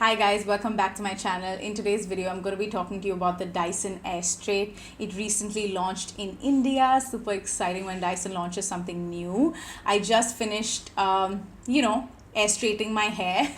Hi guys, welcome back to my channel. In today's video, I'm going to be talking to you about the Dyson Airstrait. It recently launched in India. Super exciting when Dyson launches something new. I just finished, airstraighting my hair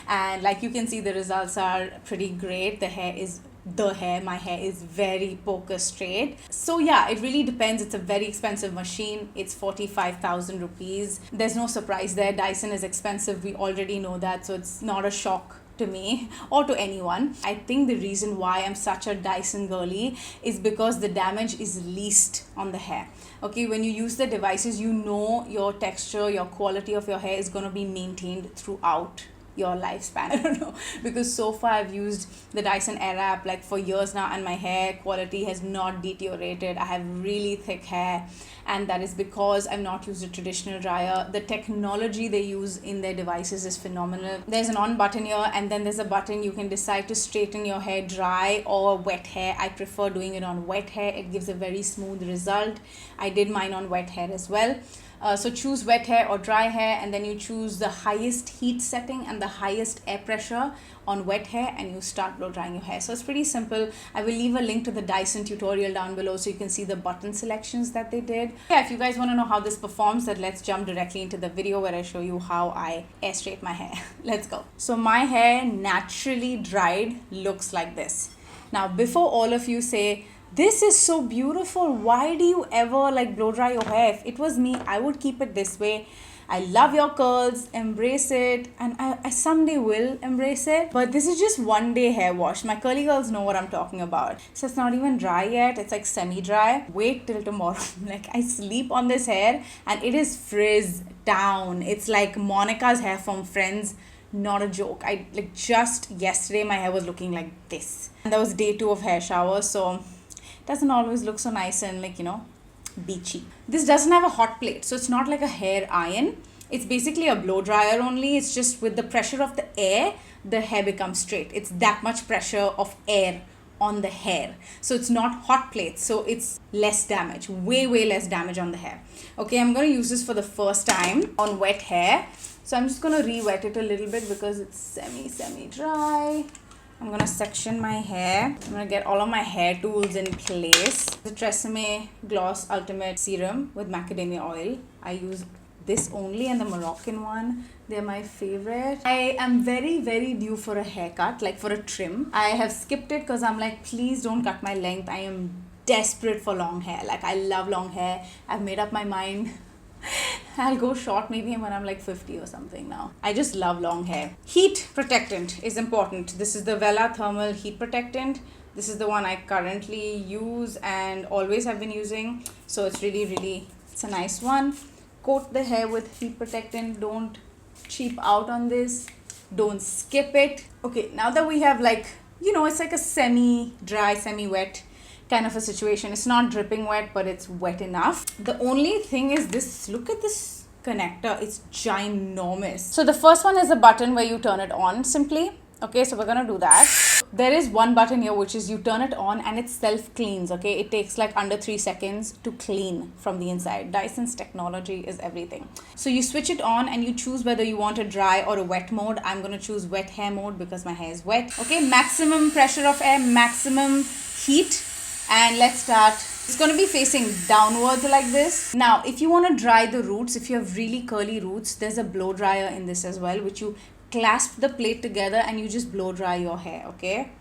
and like you can see, the results are pretty great. My hair is very poker straight. So yeah, it really depends. It's a very expensive machine. It's 45,000 rupees. There's no surprise there. Dyson is expensive. We already know that. So it's not a shock to me or to anyone. I think the reason why I'm such a Dyson girly is because the damage is least on the hair. Okay, when you use the devices, you know your texture, your quality of your hair is going to be maintained throughout your lifespan. I don't know, because so far I've used the Dyson Airwrap like for years now and my hair quality has not deteriorated. I have really thick hair and that is because I've not used a traditional dryer. The technology they use in their devices is phenomenal. There's an on button here and then there's a button you can decide to straighten your hair dry or wet hair. I prefer doing it on wet hair. It gives a very smooth result. I did mine on wet hair as well. So choose wet hair or dry hair and then you choose the highest heat setting and the highest air pressure on wet hair and you start blow drying your hair. So it's pretty simple. I will leave a link to the Dyson tutorial down below so you can see the button selections that they did. Yeah, if you guys want to know how this performs, then let's jump directly into the video where I show you how I air straight my hair. Let's go. So my hair naturally dried looks like this. Now before all of you say, this is so beautiful, why do you ever like blow dry your hair? If it was me, I would keep it this way. I love your curls, embrace it, and I someday will embrace it. But this is just one day hair wash. My curly girls know what I'm talking about. So it's not even dry yet, it's like semi-dry. Wait till tomorrow. Like I sleep on this hair and it is frizz down. It's like Monica's hair from Friends. Not a joke. I like just yesterday my hair was looking like this. And that was day 2 of hair shower, so doesn't always look so nice and beachy. This doesn't have a hot plate, so it's not like a hair iron. It's basically a blow dryer only. It's just with the pressure of the air, the hair becomes straight. It's that much pressure of air on the hair. So it's not hot plate, so it's less damage, way less damage on the hair. Okay, I'm going to use this for the first time on wet hair. So I'm just going to re-wet it a little bit because it's semi-dry. I'm going to section my hair. I'm going to get all of my hair tools in place. The Tresemme Gloss Ultimate Serum with macadamia oil. I use this only and the Moroccan one. They're my favorite. I am very due for a haircut, like for a trim. I have skipped it because I'm like, please don't cut my length. I am desperate for long hair. Like I love long hair. I've made up my mind. I'll go short maybe when I'm like 50 or something now. I just love long hair. Heat protectant is important. This is the Vela Thermal Heat Protectant. This is the one I currently use and always have been using. So it's it's a nice one. Coat the hair with heat protectant. Don't cheap out on this. Don't skip it. Okay, now that we have it's like a semi-dry, semi-wet kind of a situation. It's not dripping wet, but it's wet enough. The only thing is this, look at this connector. It's ginormous. So the first one is a button where you turn it on simply. Okay, so we're gonna do that. There is one button here which is you turn it on and it self cleans. Okay, it takes like under 3 seconds to clean from the inside. Dyson's technology is everything. So you switch it on and you choose whether you want a dry or a wet mode. I'm gonna choose wet hair mode because my hair is wet. Okay, maximum pressure of air, maximum heat. And let's start. It's going to be facing downwards like this. Now, if you want to dry the roots, if you have really curly roots, there's a blow dryer in this as well, which you clasp the plate together and you just blow dry your hair, okay?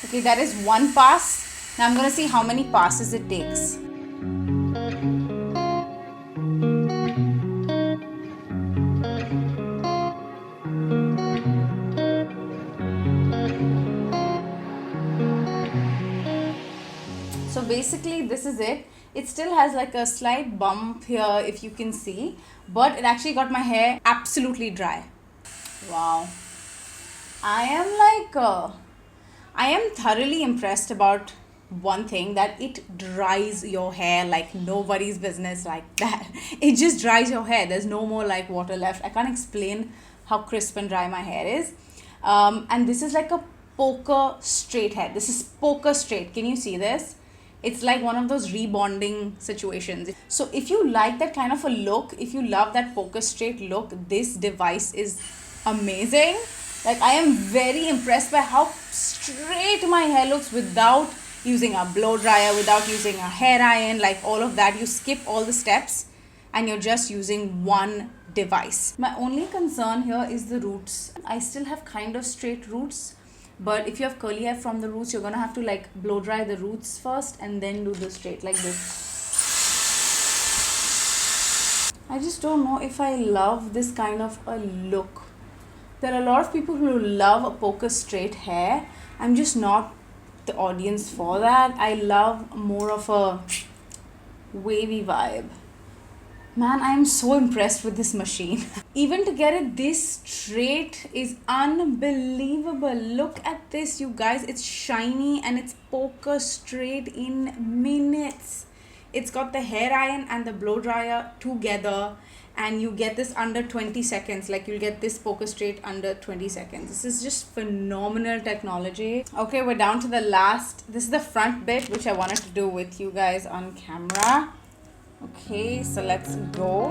Okay, that is one pass. Now I'm going to see how many passes it takes. So basically this is it. It still has like a slight bump here if you can see, but it actually got my hair absolutely dry. Wow. I am thoroughly impressed about one thing, that it dries your hair like nobody's business, like that. It just dries your hair. There's no more like water left. I can't explain how crisp and dry my hair is. And this is like a poker straight hair. This is poker straight. Can you see this? It's like one of those rebonding situations. So if you like that kind of a look, if you love that poker straight look, this device is amazing. Like, I am very impressed by how straight my hair looks without using a blow dryer, without using a hair iron, like all of that. You skip all the steps and you're just using one device. My only concern here is the roots. I still have kind of straight roots, but if you have curly hair from the roots, you're gonna have to like blow dry the roots first and then do the straight like this. I just don't know if I love this kind of a look. There are a lot of people who love a poker straight hair. I'm just not the audience for that. I love more of a wavy vibe. Man, I am so impressed with this machine. Even to get it this straight is unbelievable. Look at this, you guys. It's shiny and it's poker straight in minutes. It's got the hair iron and the blow dryer together, and you get this under 20 seconds. Like, you'll get this poker straight under 20 seconds. This is just phenomenal technology. Okay, we're down to the last. This is the front bit, which I wanted to do with you guys on camera. Okay, so let's go.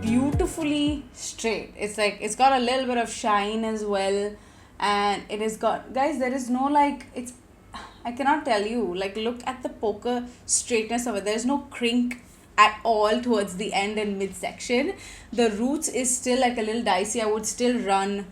Beautifully straight. It's like, it's got a little bit of shine as well, and it has got, guys, there is no like, it's, I cannot tell you, like, look at the poker straightness of it. There's no crink at all towards the end and midsection. The roots is still like a little dicey. I would still run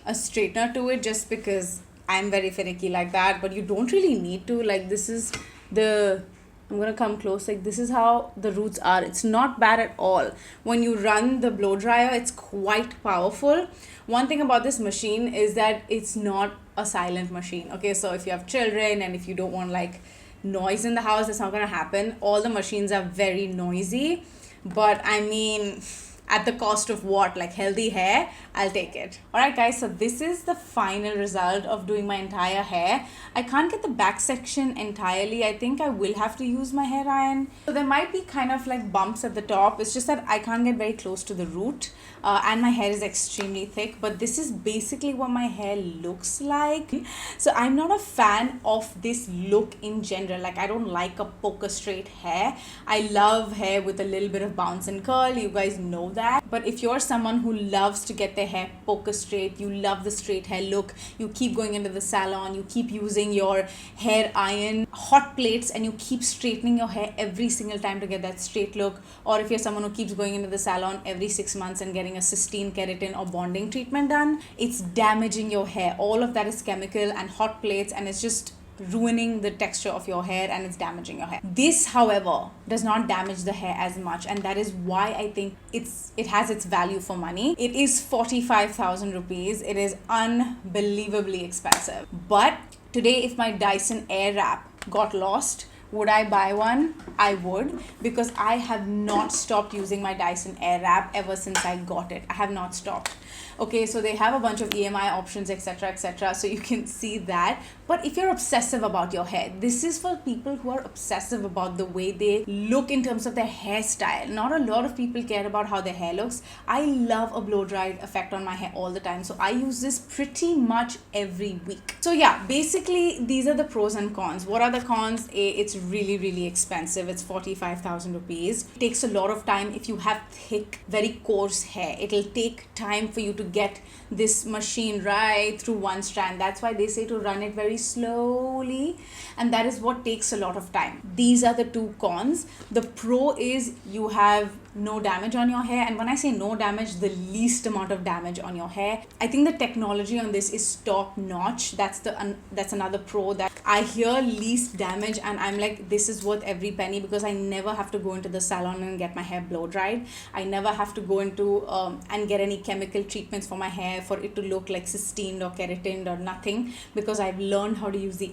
a straightener to it just because I'm very finicky like that, but you don't really need to. Like, this is the, I'm gonna come close, like this is how the roots are. It's not bad at all. When you run the blow dryer, it's quite powerful. One thing about this machine is that it's not a silent machine. Okay, so if you have children and if you don't want like noise in the house, that's not gonna happen. All the machines are very noisy, but I mean, at the cost of what? Like healthy hair, I'll take it. Alright guys, so this is the final result of doing my entire hair. I can't get the back section entirely. I think I will have to use my hair iron. So there might be kind of like bumps at the top. It's just that I can't get very close to the root, and my hair is extremely thick, but this is basically what my hair looks like. So I'm not a fan of this look in general. Like, I don't like a poker straight hair. I love hair with a little bit of bounce and curl. You guys know that. But if you're someone who loves to get their hair poker straight, you love the straight hair look, you keep going into the salon, you keep using your hair iron, hot plates, and you keep straightening your hair every single time to get that straight look, or if you're someone who keeps going into the salon every 6 months and getting a cysteine, keratin, or bonding treatment done, it's damaging your hair. All of that is chemical and hot plates, and it's just ruining the texture of your hair and it's damaging your hair. This, however, does not damage the hair as much, and that is why I think it has its value for money. It is 45,000 rupees. It is unbelievably expensive. But today, if my Dyson Airwrap got lost, would I buy one? I would, because I have not stopped using my Dyson Airwrap ever since I got it. I have not stopped. Okay, so they have a bunch of EMI options, etc., etc., so you can see that. But if you're obsessive about your hair, this is for people who are obsessive about the way they look in terms of their hairstyle. Not a lot of people care about how their hair looks. I love a blow dried effect on my hair all the time, so I use this pretty much every week. So yeah, basically these are the pros and cons. What are the cons? It's really expensive. It's 45,000 rupees. It takes a lot of time. If you have thick, very coarse hair, it'll take time for you to get this machine right through one strand. That's why they say to run it very slowly, and that is what takes a lot of time. These are the two cons. The pro is you have no damage on your hair, and when I say no damage, the least amount of damage on your hair. I think the technology on this is top notch. That's another pro, that I hear least damage and I'm like, this is worth every penny, because I never have to go into the salon and get my hair blow dried. I never have to go into and get any chemical treatments for my hair for it to look like cystine or keratin or nothing, because I've learned how to use the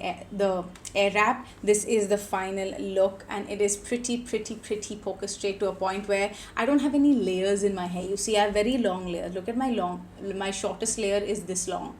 Airwrap. This is the final look, and it is pretty poker straight to a point where I don't have any layers in my hair. You see, I have very long layers. Look at my shortest layer is this long.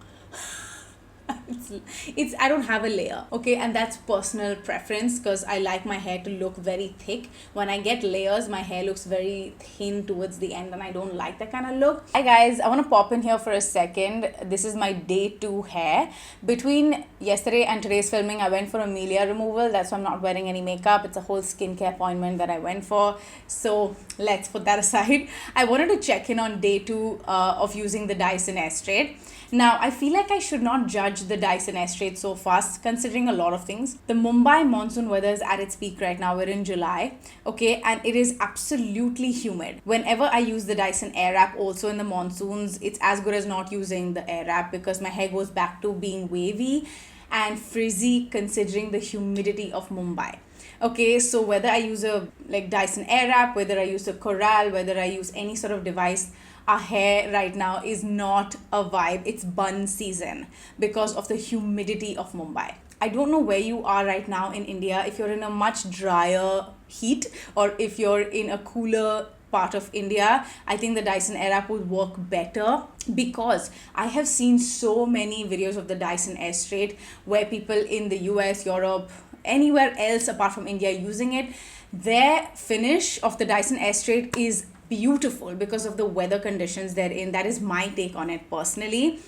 it's I don't have a layer, okay, and that's personal preference because I like my hair to look very thick. When I get layers, my hair looks very thin towards the end, and I don't like that kind of look. Hi guys, I want to pop in here for a second. This is my day 2 hair. Between yesterday and today's filming, I went for a melia removal. That's why I'm not wearing any makeup. It's a whole skincare appointment that I went for, so let's put that aside. I wanted to check in on day 2 of using the Dyson Airstrait. Now, I feel like I should not judge the Dyson Airstrait so fast, considering a lot of things. The Mumbai monsoon weather is at its peak right now. We're in July, okay, and it is absolutely humid. Whenever I use the Dyson Airwrap, also in the monsoons, it's as good as not using the Airwrap because my hair goes back to being wavy and frizzy considering the humidity of Mumbai. Okay, so whether I use a Dyson Airwrap, whether I use a Coral, whether I use any sort of device, our hair right now is not a vibe. It's bun season because of the humidity of Mumbai. I don't know where you are right now in India, if you're in a much drier heat or if you're in a cooler part of India. I think the Dyson Airwrap would work better because I have seen so many videos of the Dyson Airstrait where people in the US, Europe, anywhere else apart from India using it. Their finish of the Dyson Airstrait is beautiful because of the weather conditions they're in. That is my take on it personally.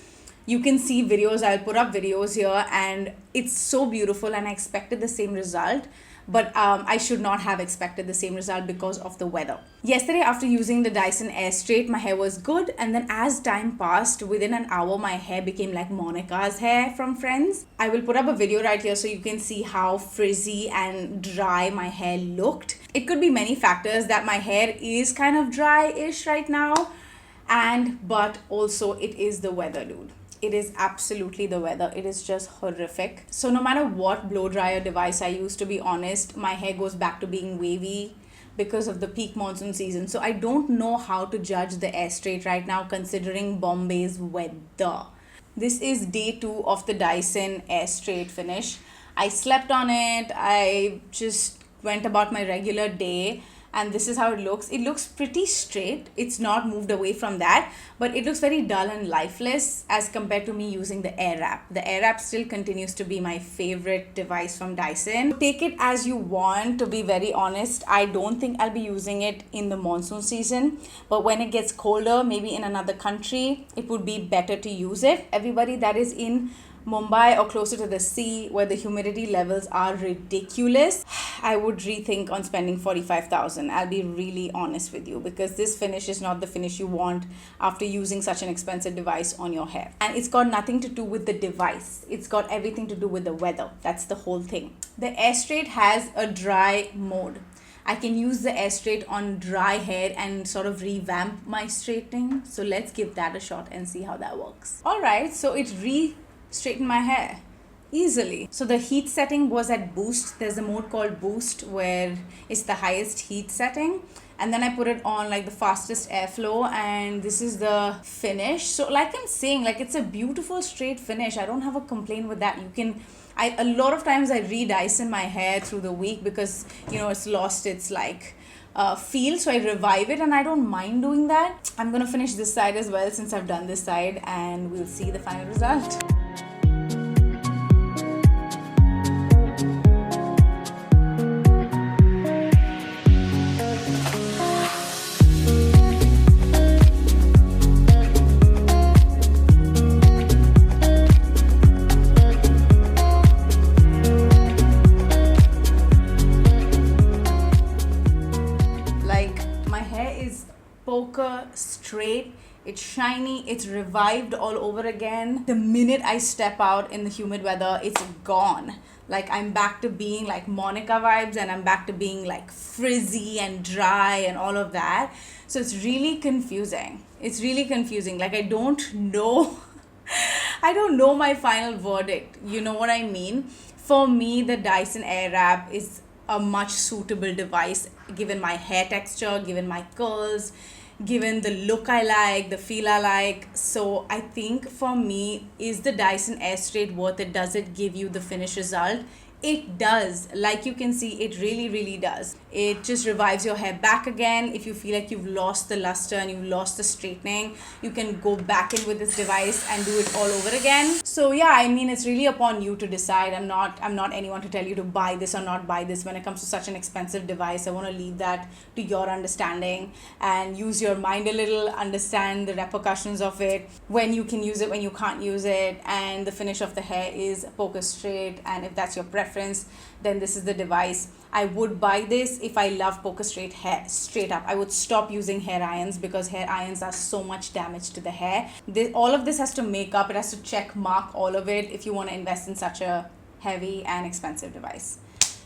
You can see videos, I'll put up videos here, and it's so beautiful, and I expected the same result, but I should not have expected the same result because of the weather. Yesterday, after using the Dyson Airstrait, my hair was good, and then as time passed, within an hour, my hair became like Monica's hair from Friends. I will put up a video right here so you can see how frizzy and dry my hair looked. It could be many factors that my hair is kind of dry-ish right now, but also it is the weather, dude. It is absolutely the weather. It is just horrific. So no matter what blow dryer device I use, to be honest, my hair goes back to being wavy because of the peak monsoon season. So I don't know how to judge the Airstrait right now considering Bombay's weather. This is day 2 of the Dyson Airstrait finish. I slept on it. I just went about my regular day. And this is how it looks. It looks pretty straight. It's not moved away from that, but it looks very dull and lifeless as compared to me using the Airwrap. The Airwrap still continues to be my favorite device from Dyson. Take it as you want, to be very honest. I don't think I'll be using it in the monsoon season, but when it gets colder, maybe in another country, it would be better to use it. Everybody that is in Mumbai or closer to the sea where the humidity levels are ridiculous, I would rethink on spending 45,000. I'll be really honest with you because this finish is not the finish you want after using such an expensive device on your hair. And it's got nothing to do with the device. It's got everything to do with the weather. That's the whole thing. The Airstrait has a dry mode. I can use the Airstrait on dry hair and sort of revamp my straightening. So let's give that a shot and see how that works. Alright, so it straighten my hair easily. So the heat setting was at boost. There's a mode called boost where it's the highest heat setting, and then I put it on like the fastest airflow, and this is the finish. So like I'm saying, like it's a beautiful straight finish. I don't have a complaint with that. A lot of times I re-Dyson my hair through the week because it's lost its feel, so I revive it, and I don't mind doing that. I'm gonna finish this side as well since I've done this side, and we'll see the final result. Poker straight, it's shiny, it's revived all over again. The minute I step out in the humid weather, it's gone. Like I'm back to being like Monica vibes, and I'm back to being like frizzy and dry and all of that. So it's really confusing. Like I don't know my final verdict. You know what I mean? For me, the Dyson Airwrap is a much suitable device given my hair texture, given my curls, given the look I like, the feel I like. So I think for me, is the Dyson Airstrait worth it? Does it give you the finished result? It does. Like you can see, it really does. It just revives your hair back again. If you feel like you've lost the luster and you've lost the straightening, you can go back in with this device and do it all over again. So yeah, I mean, it's really upon you to decide. I'm not anyone to tell you to buy this or not buy this. When it comes to such an expensive device, I want to leave that to your understanding and use your mind a little, understand the repercussions of it, when you can use it, when you can't use it, and the finish of the hair is poker straight. And if that's your preference, then this is the device. I would buy this if I love poker straight hair. Straight up, I would stop using hair irons because hair irons are so much damage to the hair. All of this has to make up, it has to check mark all of it if you want to invest in such a heavy and expensive device.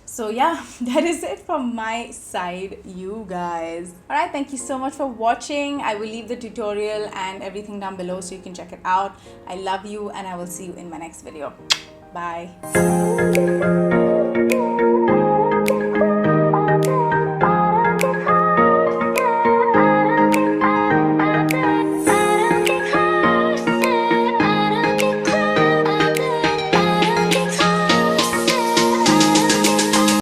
So yeah, that is it from my side, you guys. Alright, thank you so much for watching. I will leave the tutorial and everything down below so you can check it out. I love you and I will see you in my next video. Bye.